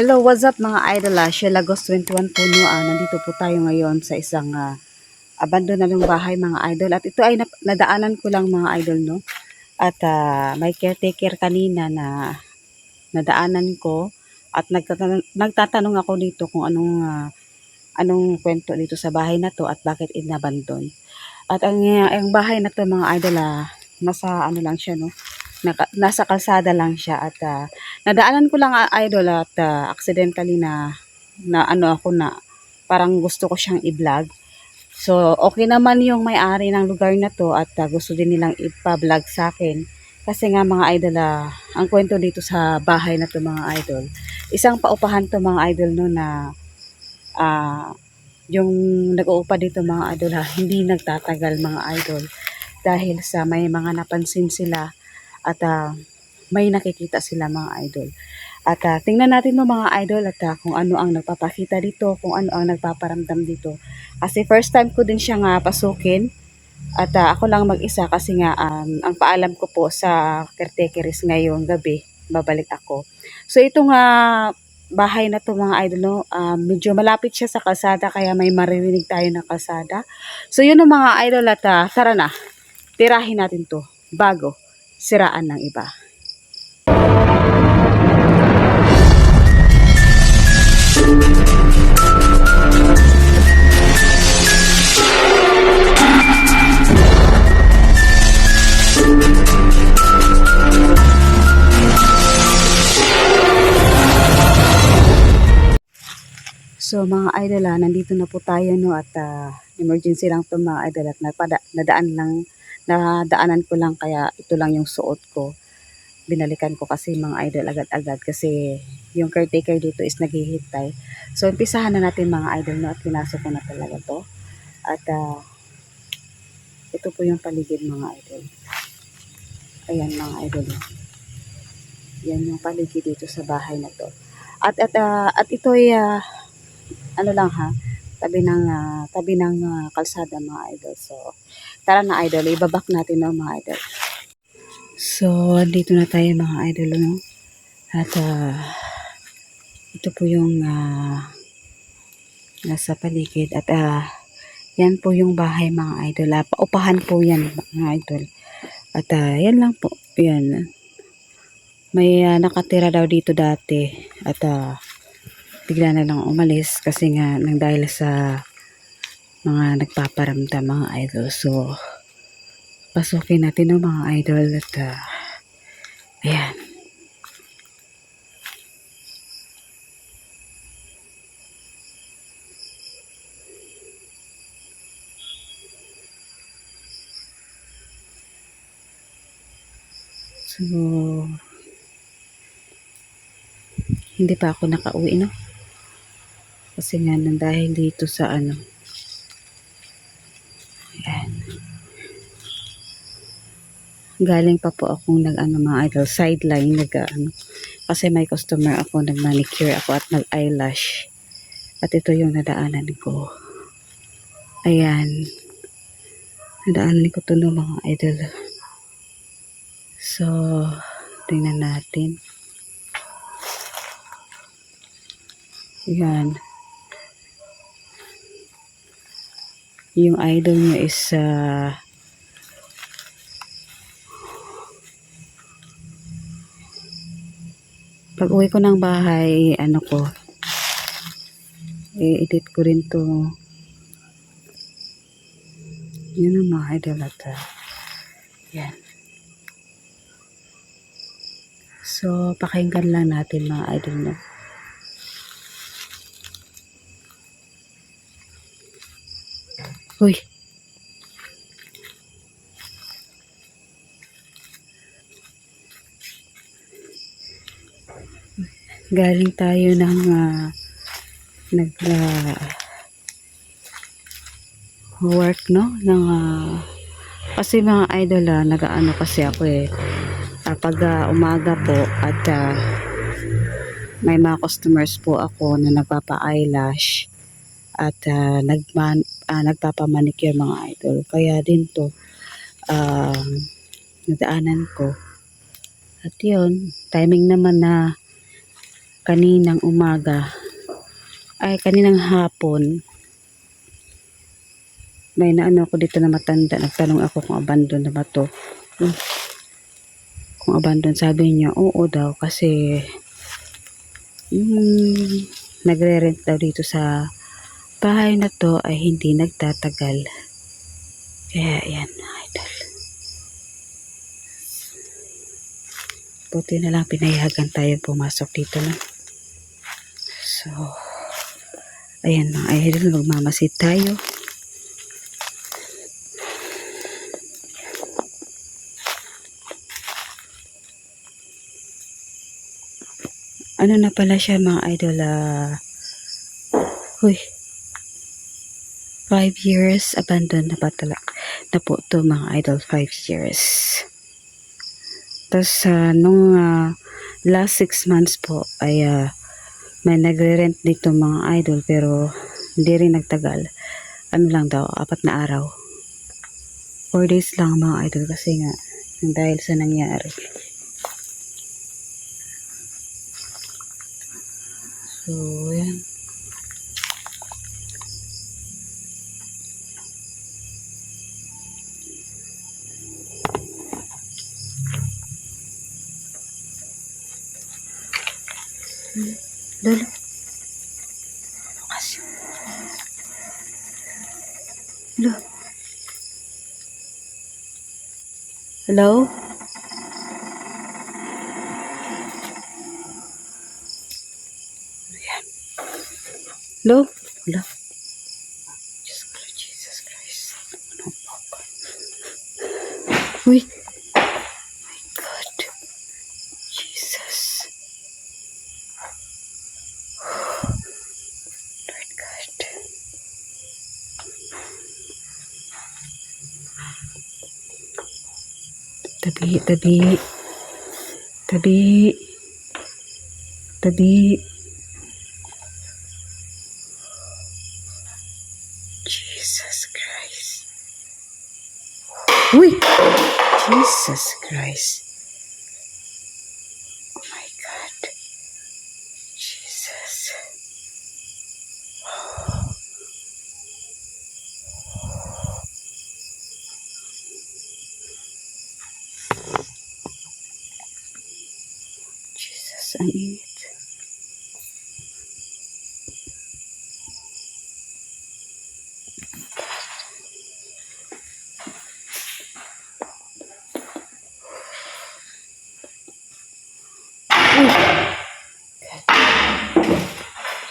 Hello, what's up mga idol? Lagos 21 po no. Nandito po tayo ngayon sa isang abandonadong bahay mga idol. At ito ay nadaanan ko lang mga idol no. At may caretaker kanina na nadaanan ko. At nagtatanong ako dito kung anong kwento dito sa bahay na to at bakit inabandon. At ang bahay na to mga idol nasa ano lang siya no. Nasa kalsada lang siya at nadaanan ko lang idol at accidentally na ano ako na parang gusto ko siyang i-vlog. So okay naman yung may-ari ng lugar na to at gusto din nilang ipa-vlog sa akin. Kasi nga mga idol ang kwento dito sa bahay na to mga idol. Isang paupahan to mga idol no na ah, yung nag-uupa dito mga idol hindi nagtatagal mga idol. Dahil sa may mga napansin sila at may nakikita sila mga idol. At tingnan natin no mga idol at kung ano ang nagpapakita dito, kung ano ang nagpaparamdam dito. Kasi first time ko din siyang pasukin at ako lang mag-isa kasi nga ang paalam ko po sa caretaker is ngayong gabi, babalik ako. So itong bahay na to mga idol no, medyo malapit siya sa kalsada kaya may maririnig tayo na kalsada. So yun ang mga idol at tara na, tirahin natin to bago siraan ng iba. So mga idol nandito na po tayo no at emergency lang to mga idol at nadaanan ko lang kaya ito lang yung suot ko. Binalikan ko kasi mga idol agad-agad kasi yung caretaker dito is naghihintay. So umpisahan na natin mga idol no at pinasok ko na talaga to. At ito po yung paligid mga idol. Ayan mga idol. Yan yung paligid dito sa bahay na to. At ito ay ano lang tabi ng kalsada mga idol. So tara na idol, ibabak natin no mga idol. So dito na tayo mga idol no. At ito po yung nasa paligid at yan po yung bahay mga idol. Paupahan po yan mga idol. At yan lang po. Yan. May nakatira daw dito dati at bigla na lang umalis kasi nga nang dahil sa mga nagpaparamdam mga idol. So pasukin natin no mga idol at ayan. So hindi pa ako nakauwi no. Kasi nga nang dahil dito sa ano. Ayan. Galing pa po akong mga idol sideline kasi may customer ako, nag-manicure ako at nag-eyelash. At ito yung nadaanan ko. Ayan. Nadaanan ko to no mga idol. So, tingnan natin. Ayan. Yung idol nyo is pag uwi ko ng bahay, i-edit ko rin to. Yun ang mga idol at yan. So, pakinggan lang natin mga idol no. Uy! Galing tayo ng work no ng kasi mga idol nag-ano kasi ako pag umaga po at may mga customers po ako na nagpapa-eyelash at nagpapa-manicure mga idol. Kaya din to nadaanan ko. At yun, timing naman na kaninang umaga, ay kaninang hapon, may naano ako dito na matanda. Nagtanong ako kung abandon na ba to. Kung abandon, sabi niya, oo daw kasi nagre-rent daw dito sa bahay na to ay hindi nagtatagal. Kaya yan, idol. Buti na lang pinayagan tayo pumasok dito na. So, ayan mga idol, magmamasid tayo. Ano na pala siya mga idol, huy, 5 years, abandoned na pa talaga. Na po to mga idol, 5 years. Tapos, nung last 6 months po, ay may nagre-rent dito mga idol, pero hindi rin nagtagal. Ano lang daw, 4 na araw. 4 days lang mga idol kasi nga, dahil sa nangyari. So, yan. Lolo. Bukas yun. Lolo. Hello? Ayan. Hello? Hello? Jesus Christ. Uy. My God. Jesus. Lord God. Tabi, tabi. Tabi. Tabi. Jesus Christ. Uy! Jesus Christ. Oh my God. Jesus. Jesus, ang init.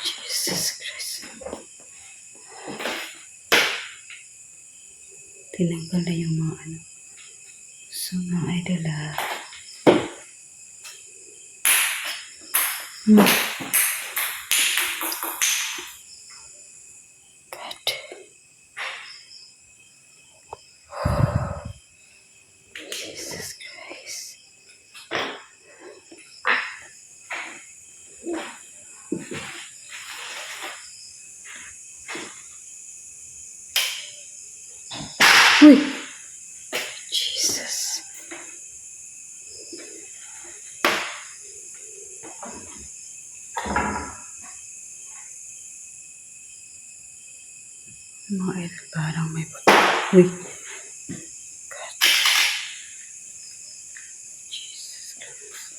Jesus Christ. Tinanggal na yung mga ano. So, mga idol, God. Jesus Christ. Uy! Jesus. Mga idol, parang may puti. Uy! God. Jesus Christ.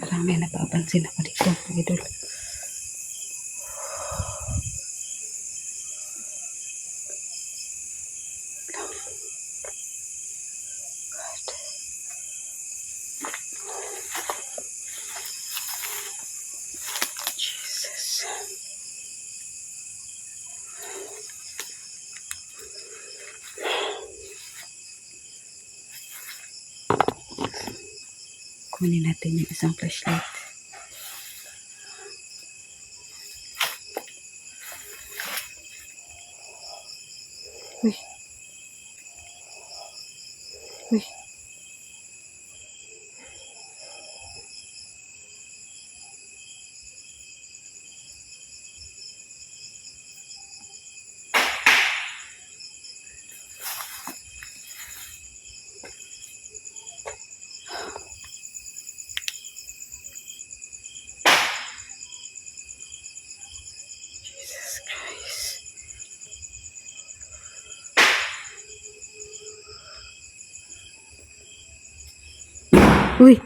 Parang may napapansin ako dito, mga idol. Jesus. Kunin natin yung isang flashlight. Uy. Uy. Uy!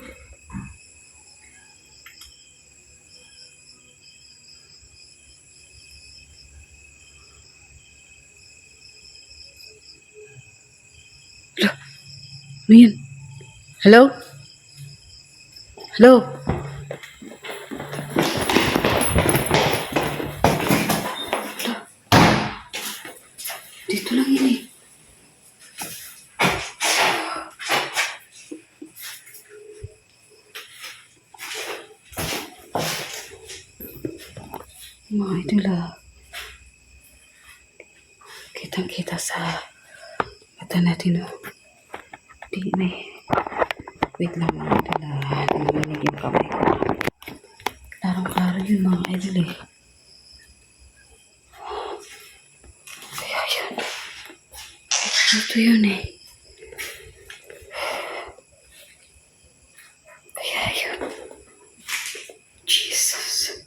Ano yan? Hello? Hello? Dito lang yun eh. Mga idol kitang-kita sa mata natin Di na eh. Wait lang mga idol nangyanig yung kamay ko. Klarong-klaro yun mga idol eh. Kaya yun. Ito yun eh. Kaya yun. Jesus.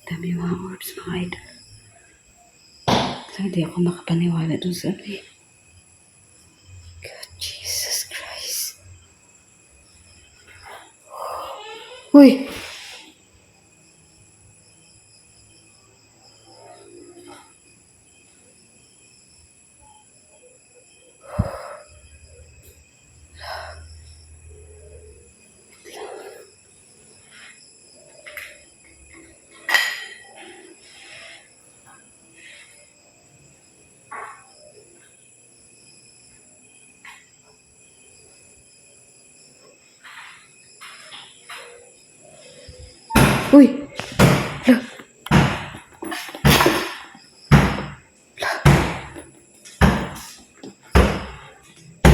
Dami mga orbs mga idol. Hindi ako makapaniwala dun sa ano eh. God, Jesus Christ. Uy! Uy!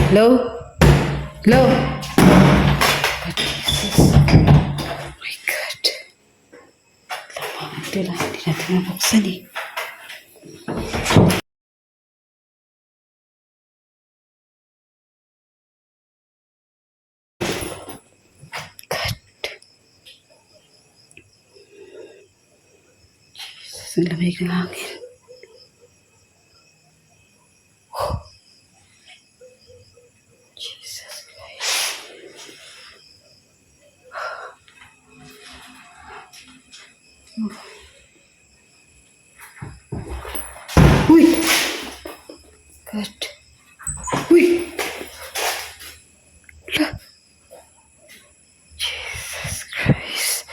Hello? Hello? God, Jesus. Oh my God. Ito lang, hindi natin mabuksan eh. God. Jesus, ang lamig ng hangin. Jesus Christ. Uy! God. Uy! Hala. Jesus Christ.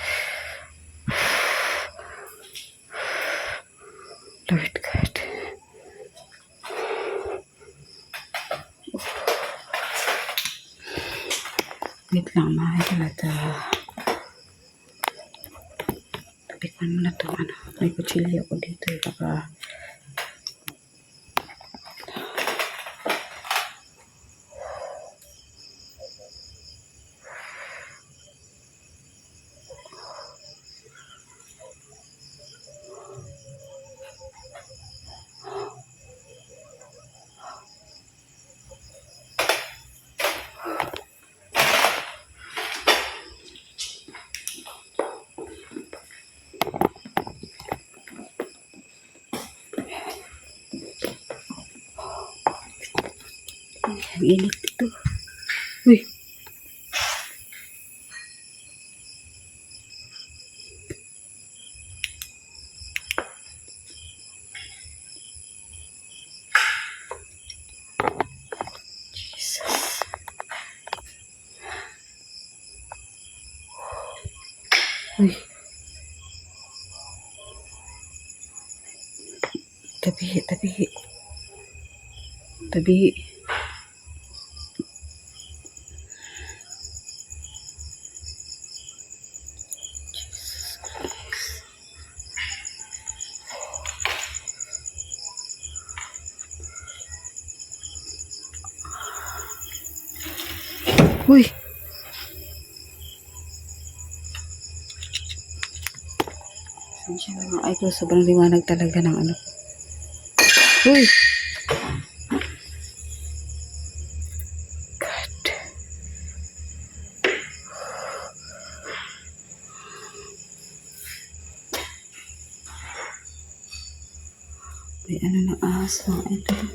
Lord God. Wait lang mga idol at tapikan mo na ito. May kutsilyo ako dito eh. Baka ang init ito. Uy! Jesus. Uy! Tabi, tabi. Tabi. Uy! Sensya na mga idol. Sobrang liwanag talaga ng ano. Uy! God. May ano na ahas mga idol.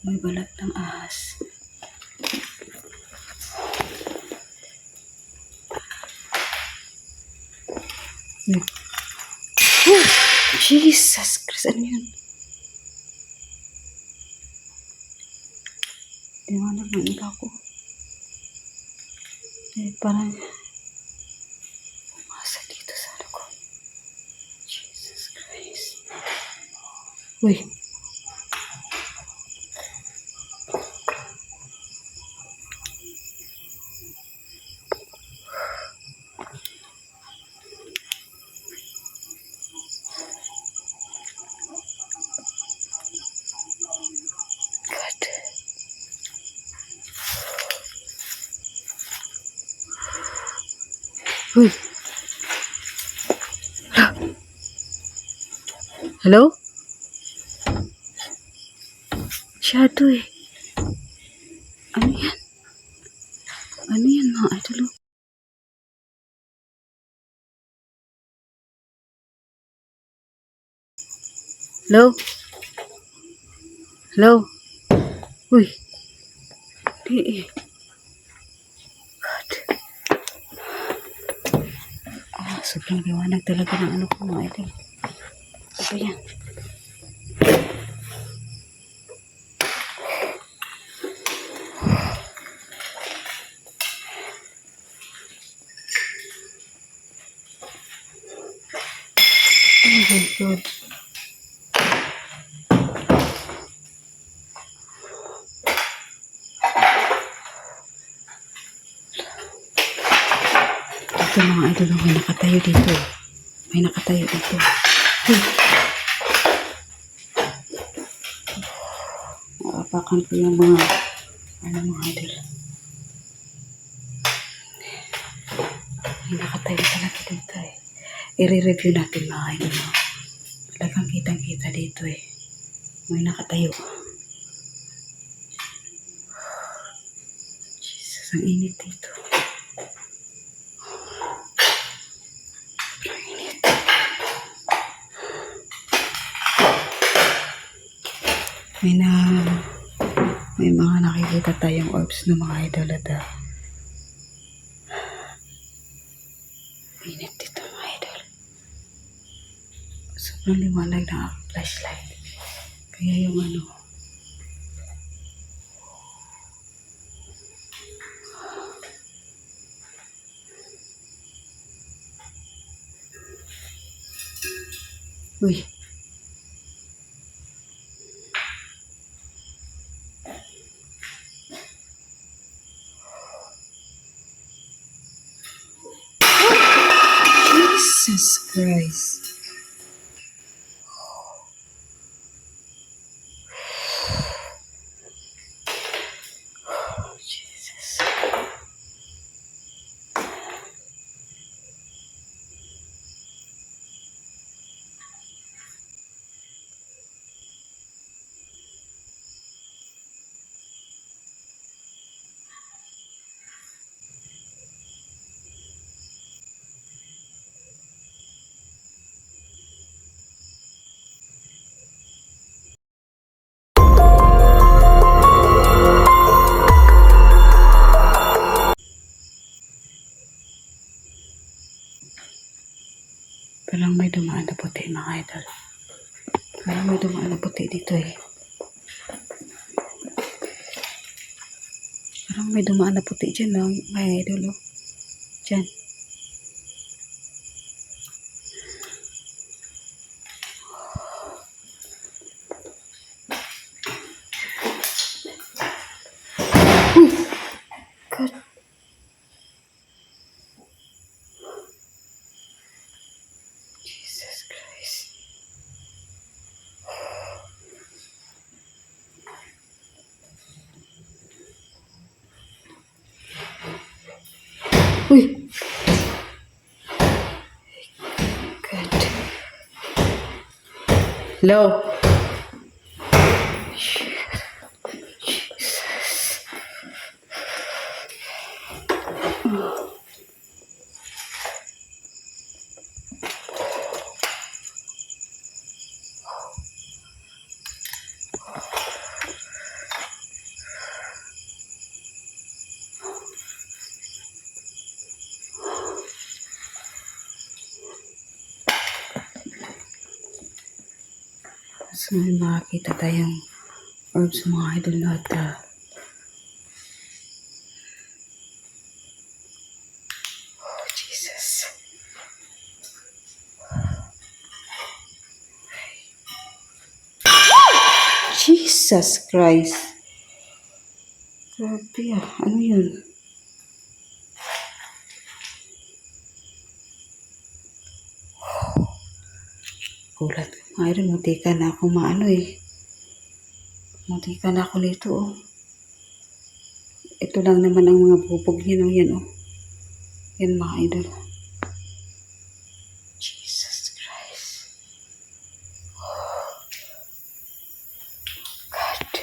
May balat ng ahas. Oh, Jesus Christ, ano yun? Liwanag ng iba ko. Parang umasa dito sa ano ko. Jesus Christ. Uy. God. Uy. Hello? Shadow eh. Ano yan? Ano yan mga idol? Hello? Hello? Uy. Di eh. God. Sobrang liwanag talaga ng ano ko mga idol. Ano yan? Oh my God. Ito mga idol, may nakatayo dito. May nakatayo dito. Naapakan ko yung mga mga idol. May nakatayo talaga dito eh. I-review natin mga idol. Talagang kitang-kita dito eh. May nakatayo. Jesus, ang init dito. Ang init. May mga nakikita tayong orbs ng mga idol at init dito mga idol. Sobrang liwanag ng flashlight. Kaya yung ano, uy. Jesus Christ. Jesus. Parang may dumaan na puti mga idol. Parang may dumaan na puti dito eh. Parang may dumaan na puti dyan no, mga idol oh. Dyan. God. Jesus Christ. Uy. God. Hello. So, may makakita tayong orbs mga idol at oh, Jesus. Jesus Christ. Grabe Ano yun? Gulat. Mga idol, muntika na ako Muntika na ako nito Ito lang naman ang mga bubog niya yan Yan mga idol. Jesus Christ. Oh, God.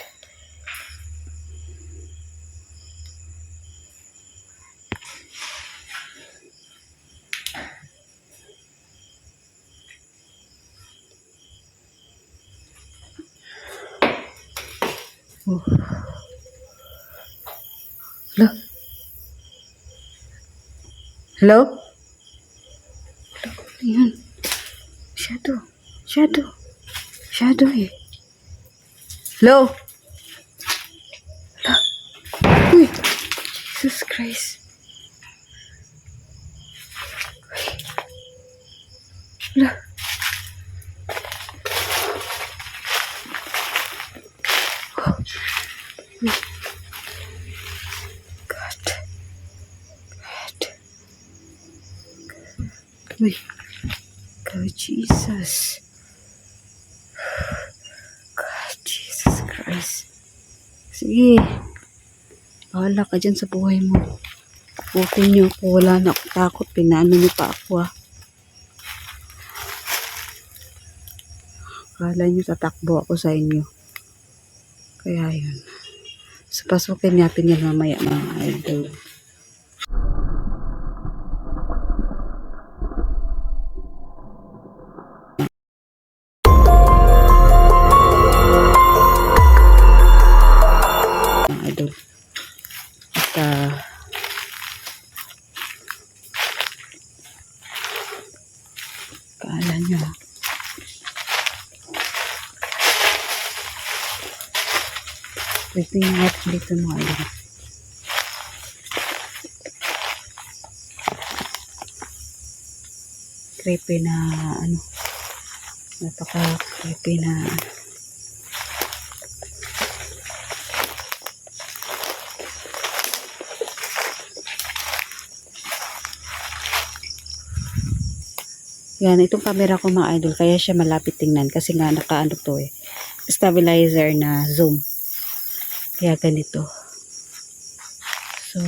Oh. Hello? Hello? Ayan. Shadow Hello? Hello? Uy! Jesus Christ. Hello? Uy, God, Jesus. God, Jesus Christ. Sige. Bahala ka dyan sa buhay mo. Bukin niyo ako. Wala na akong takot. Pinano niyo pa ako Akala niyo tatakbo ako sa inyo. Kaya yun. So, pasukin natin yan mamaya mga idol. Idol. At kaala nyo ito yung hat dito mga idol. Creepy na napaka creepy na yan, itong camera ko mga idol, kaya siya malapit tingnan kasi nga nakaano to stabilizer na zoom. Kaya ganito. So,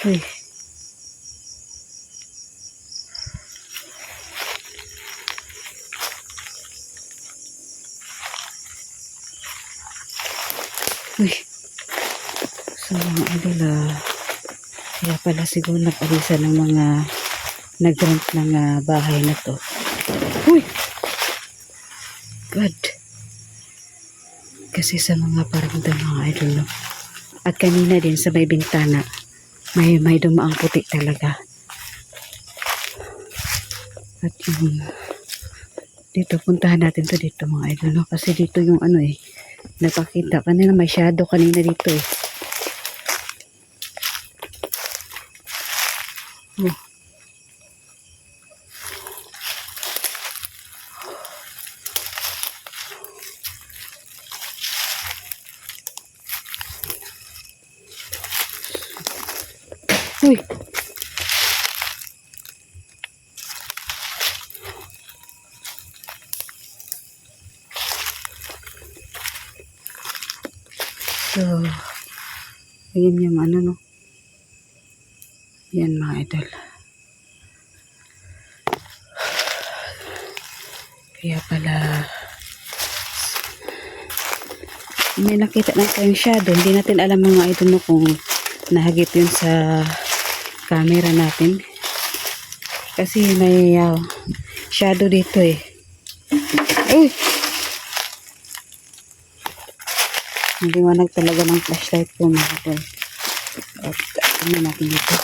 uy. Uy. So, mga idol, kaya pala siguro nag-alisa ng mga nag-rent ng bahay na to. Uy! God! Kasi sa mga paramdam mga idol, no? At kanina din sa may bintana, may dumaang puti talaga. At dito, puntahan natin to dito mga idol, no? Kasi dito yung napakita. Kanina may shadow kanina dito Oh. Uy! So, ayan yung no? Yan mga idol. Kaya pala, may nakita na tayong shadow. Hindi natin alam mga idol no kung nahagip yun sa camera natin. Kasi may shadow dito Uy! Maliwanag talaga ng flashlight ko mga idol. At tingnan natin dito.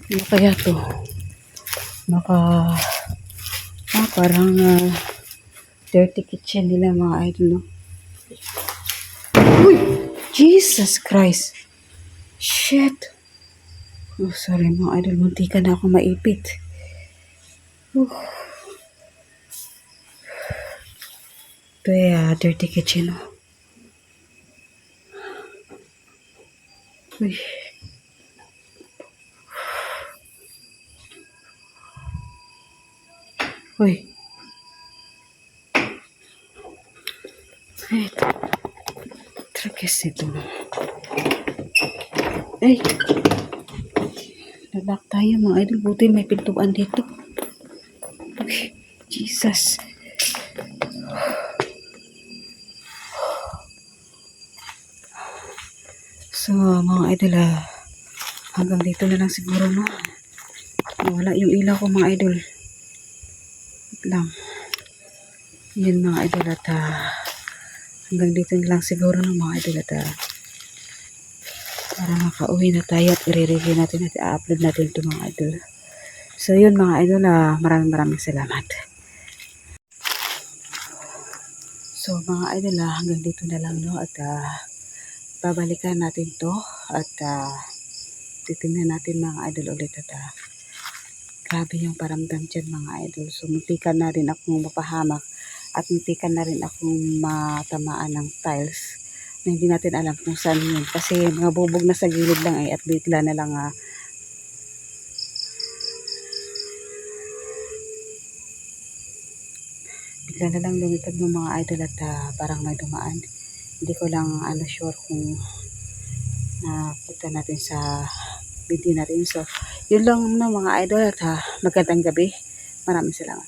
Ano kaya to? Baka Parang dirty kitchen nila mga idol, no? Uy! Jesus Christ! Shit! Oh, sorry mga idol. Muntikan na ako maipit. Uh. Ito ay dirty kitchen, no? Uy. Uy. Ay, trakis ito. Ay! Nalak tayo mga idol. Buti may pintuan dito. Uy. Jesus. So, mga idol, hanggang dito na lang siguro, no? Wala yung ilaw ko, mga idol. Wait lang. Yun, mga idol, at hanggang dito na lang siguro, no, mga idol, at para makauwi na tayo at i-review natin at i-upload natin ito, mga idol. So, yun, mga idol, maraming salamat. So, mga idol, hanggang dito na lang, no? At babalikan natin to at titingnan natin, mga idol, ulit. At grabe yung paramdam dyan, mga idol. So, muntikan na rin akong mapahamak at muntikan na rin akong matamaan ng tiles na hindi natin alam kung saan yun. Kasi mga bubog na sa gilid lang at bigla na lang lumipad ng mga idol at parang may dumaan. Hindi ko lang sure kung nakita natin sa video natin. So, yun lang, no, mga idol, at magandang gabi. Maraming salamat.